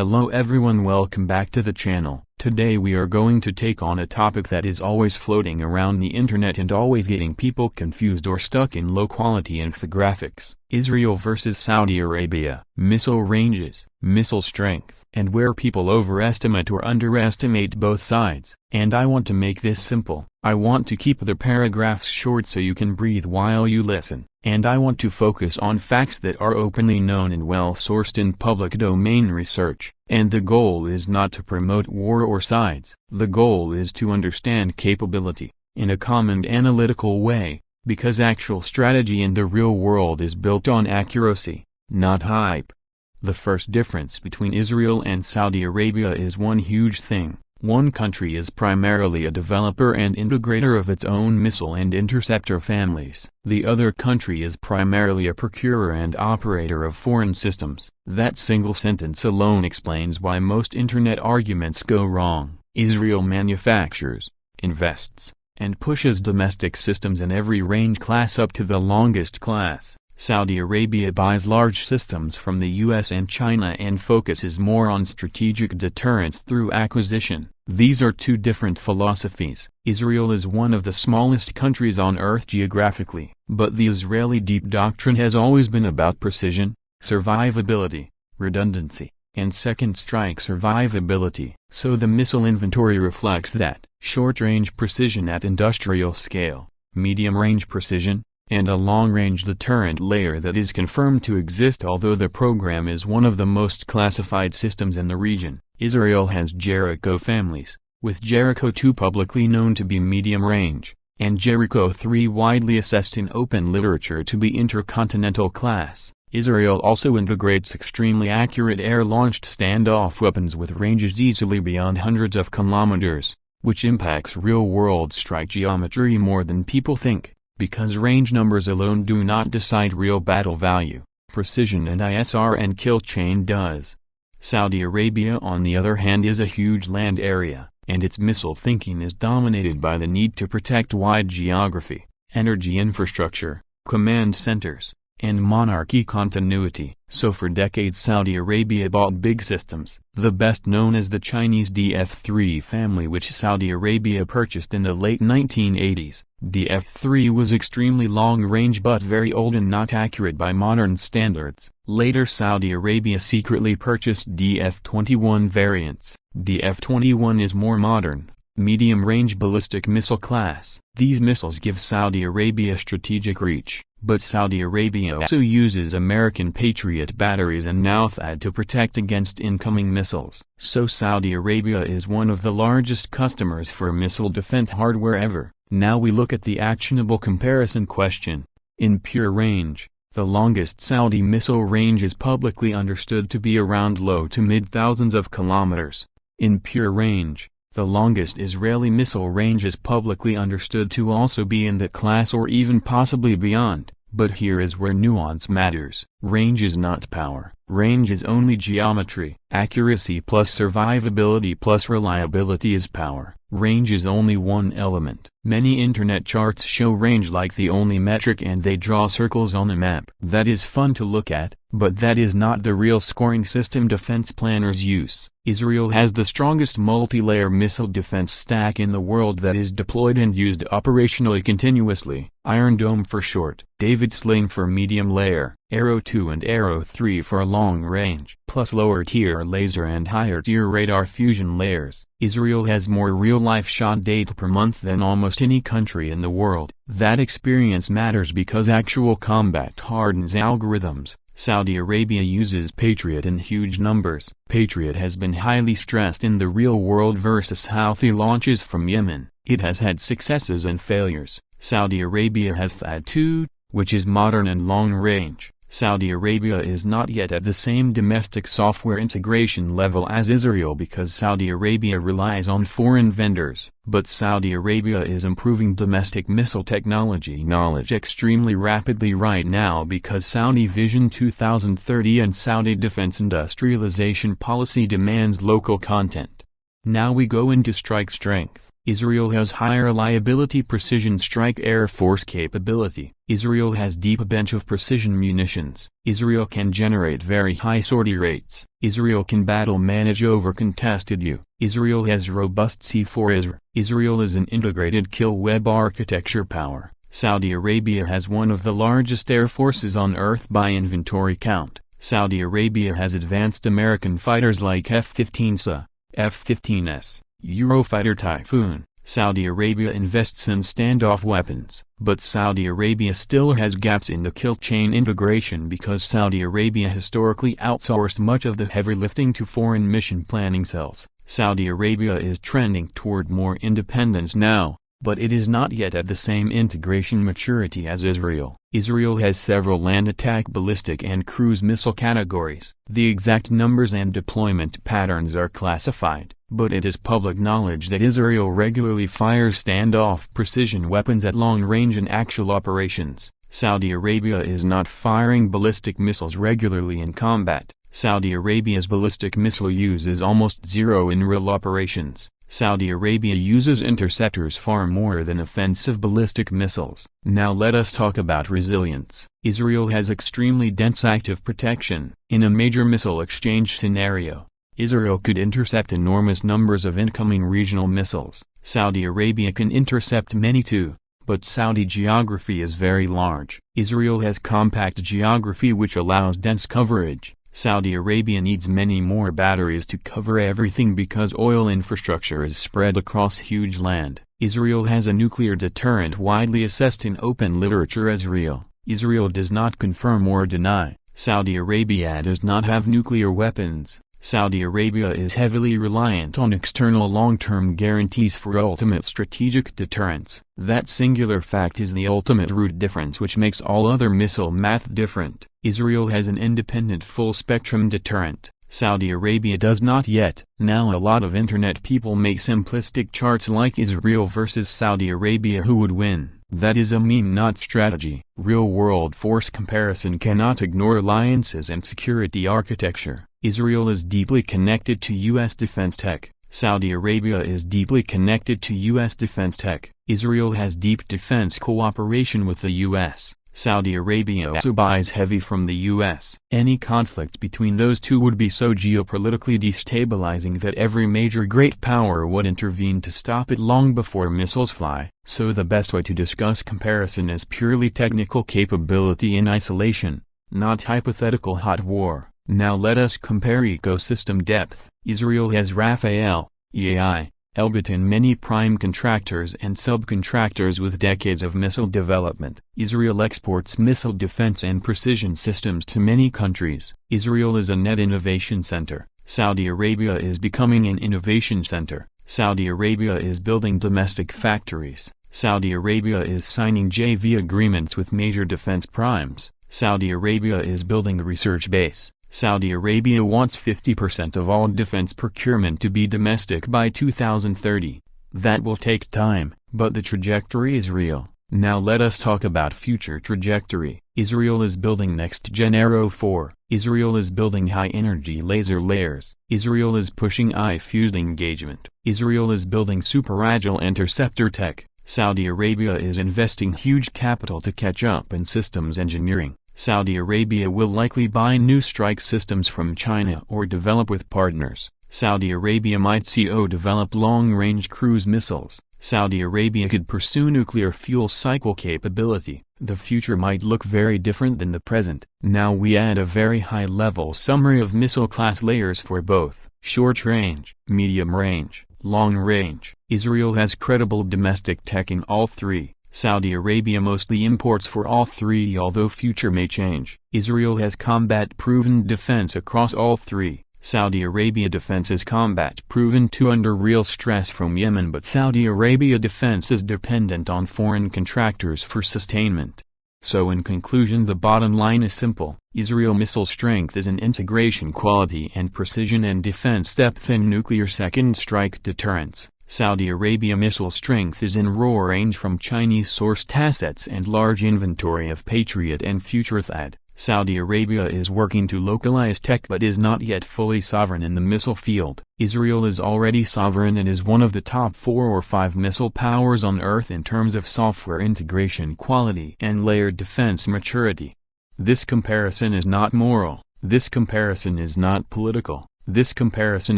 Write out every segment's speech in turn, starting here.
Hello everyone, welcome back to the channel. Today we are going to take on a topic that is always floating around the internet and always getting people confused or stuck in low quality infographics. Israel versus Saudi Arabia. Missile ranges, missile strength, and where people overestimate or underestimate both sides. And I want to make this simple. I want to keep the paragraphs short so you can breathe while you listen. And I want to focus on facts that are openly known and well-sourced in public domain research. And the goal is not to promote war or sides. The goal is to understand capability, in a calm and analytical way, because actual strategy in the real world is built on accuracy, not hype. The first difference between Israel and Saudi Arabia is one huge thing. One country is primarily a developer and integrator of its own missile and interceptor families. The other country is primarily a procurer and operator of foreign systems. That single sentence alone explains why most internet arguments go wrong. Israel manufactures, invests, and pushes domestic systems in every range class up to the longest class. Saudi Arabia buys large systems from the US and China and focuses more on strategic deterrence through acquisition. These are two different philosophies. Israel is one of the smallest countries on earth geographically, but the Israeli deep doctrine has always been about precision, survivability, redundancy, and second strike survivability. So the missile inventory reflects that: short-range precision at industrial scale, medium-range precision, and a long-range deterrent layer that is confirmed to exist although the program is one of the most classified systems in the region. Israel has Jericho families, with Jericho 2 publicly known to be medium-range, and Jericho 3 widely assessed in open literature to be intercontinental class. Israel also integrates extremely accurate air-launched standoff weapons with ranges easily beyond hundreds of kilometers, which impacts real-world strike geometry more than people think. Because range numbers alone do not decide real battle value, precision and ISR and kill chain does. Saudi Arabia on the other hand is a huge land area, and its missile thinking is dominated by the need to protect wide geography, energy infrastructure, command centers, and monarchy continuity. So for decades Saudi Arabia bought big systems, the best known as the Chinese DF-3 family which Saudi Arabia purchased in the late 1980s. DF-3 was extremely long-range but very old and not accurate by modern standards. Later Saudi Arabia secretly purchased DF-21 variants. DF-21 is more modern, medium-range ballistic missile class. These missiles give Saudi Arabia strategic reach. But Saudi Arabia also uses American Patriot batteries and now THAAD to protect against incoming missiles. So Saudi Arabia is one of the largest customers for missile defense hardware ever. Now we look at the actionable comparison question. In pure range, the longest Saudi missile range is publicly understood to be around low to mid-thousands of kilometers. In pure range, the longest Israeli missile range is publicly understood to also be in that class or even possibly beyond. But here is where nuance matters. Range is not power. Range is only geometry. Accuracy plus survivability plus reliability is power. Range is only one element. Many internet charts show range like the only metric and they draw circles on a map. That is fun to look at, but that is not the real scoring system defense planners use. Israel has the strongest multi-layer missile defense stack in the world that is deployed and used operationally continuously. Iron Dome for short, David Sling for medium layer, Arrow 2 and Arrow 3 for long range, plus lower tier laser and higher tier radar fusion layers. Israel has more real-life shot data per month than almost any country in the world. That experience matters because actual combat hardens algorithms. Saudi Arabia uses Patriot in huge numbers. Patriot has been highly stressed in the real world versus Houthi launches from Yemen. It has had successes and failures. Saudi Arabia has THAAD 2, which is modern and long range. Saudi Arabia is not yet at the same domestic software integration level as Israel because Saudi Arabia relies on foreign vendors. But Saudi Arabia is improving domestic missile technology knowledge extremely rapidly right now because Saudi Vision 2030 and Saudi defense industrialization policy demands local content. Now we go into strike strength. Israel has high reliability precision strike air force capability. Israel has deep bench of precision munitions. Israel can generate very high sortie rates. Israel can battle manage over contested U. Israel has robust C4 Israel is an integrated kill web architecture power. Saudi Arabia has one of the largest air forces on earth by inventory count. Saudi Arabia has advanced American fighters like F-15S, F-15S, Eurofighter Typhoon. Saudi Arabia invests in standoff weapons, but Saudi Arabia still has gaps in the kill chain integration because Saudi Arabia historically outsourced much of the heavy lifting to foreign mission planning cells. Saudi Arabia is trending toward more independence now, but it is not yet at the same integration maturity as Israel. Israel has several land attack ballistic and cruise missile categories. The exact numbers and deployment patterns are classified, but it is public knowledge that Israel regularly fires standoff precision weapons at long range in actual operations. Saudi Arabia is not firing ballistic missiles regularly in combat. Saudi Arabia's ballistic missile use is almost zero in real operations. Saudi Arabia uses interceptors far more than offensive ballistic missiles. Now let us talk about resilience. Israel has extremely dense active protection. In a major missile exchange scenario, Israel could intercept enormous numbers of incoming regional missiles. Saudi Arabia can intercept many too, but Saudi geography is very large. Israel has compact geography which allows dense coverage. Saudi Arabia needs many more batteries to cover everything because oil infrastructure is spread across huge land. Israel has a nuclear deterrent widely assessed in open literature as real. Israel does not confirm or deny. Saudi Arabia does not have nuclear weapons. Saudi Arabia is heavily reliant on external long-term guarantees for ultimate strategic deterrence. That singular fact is the ultimate root difference which makes all other missile math different. Israel has an independent full-spectrum deterrent. Saudi Arabia does not yet. Now a lot of internet people make simplistic charts like Israel versus Saudi Arabia who would win. That is a meme not strategy. Real-world force comparison cannot ignore alliances and security architecture. Israel is deeply connected to U.S. defense tech. Saudi Arabia is deeply connected to U.S. defense tech. Israel has deep defense cooperation with the U.S. Saudi Arabia also buys heavy from the U.S. Any conflict between those two would be so geopolitically destabilizing that every major great power would intervene to stop it long before missiles fly. So the best way to discuss comparison is purely technical capability in isolation, not hypothetical hot war. Now let us compare ecosystem depth. Israel has Rafael, EAI, Elbit and many prime contractors and subcontractors with decades of missile development. Israel exports missile defense and precision systems to many countries. Israel is a net innovation center. Saudi Arabia is becoming an innovation center. Saudi Arabia is building domestic factories. Saudi Arabia is signing JV agreements with major defense primes. Saudi Arabia is building a research base. Saudi Arabia wants 50% of all defense procurement to be domestic by 2030. That will take time, but the trajectory is real. Now let us talk about future trajectory. Israel is building next-gen Aero 4. Israel is building high-energy laser layers. Israel is pushing eye-fused engagement. Israel is building super-agile interceptor tech. Saudi Arabia is investing huge capital to catch up in systems engineering. Saudi Arabia will likely buy new strike systems from China or develop with partners. Saudi Arabia might develop long-range cruise missiles. Saudi Arabia could pursue nuclear fuel cycle capability. The future might look very different than the present. Now we add a very high-level summary of missile class layers for both short range, medium range, long range. Israel has credible domestic tech in all three. Saudi Arabia mostly imports for all three although future may change. Israel has combat-proven defense across all three. Saudi Arabia defense is combat-proven too under real stress from Yemen but Saudi Arabia defense is dependent on foreign contractors for sustainment. So in conclusion the bottom line is simple. Israel missile strength is in integration quality and precision and defense depth and nuclear second strike deterrence. Saudi Arabia missile strength is in raw range from Chinese-sourced assets and large inventory of Patriot and future THAAD. Saudi Arabia is working to localize tech but is not yet fully sovereign in the missile field. Israel is already sovereign and is one of the top 4 or 5 missile powers on Earth in terms of software integration quality and layered defense maturity. This comparison is not moral, this comparison is not political, this comparison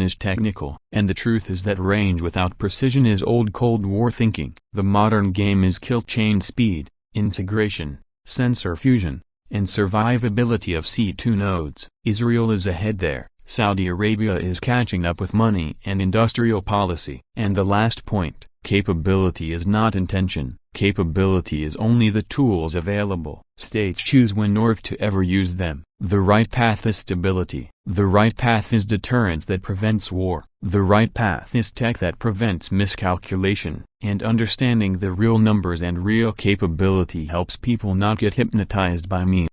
is technical. And the truth is that range without precision is old Cold War thinking. The modern game is kill chain speed, integration, sensor fusion, and survivability of C2 nodes. Israel is ahead there. Saudi Arabia is catching up with money and industrial policy. And the last point, capability is not intention. Capability is only the tools available. States choose when or if to ever use them. The right path is stability. The right path is deterrence that prevents war. The right path is tech that prevents miscalculation. And understanding the real numbers and real capability helps people not get hypnotized by memes.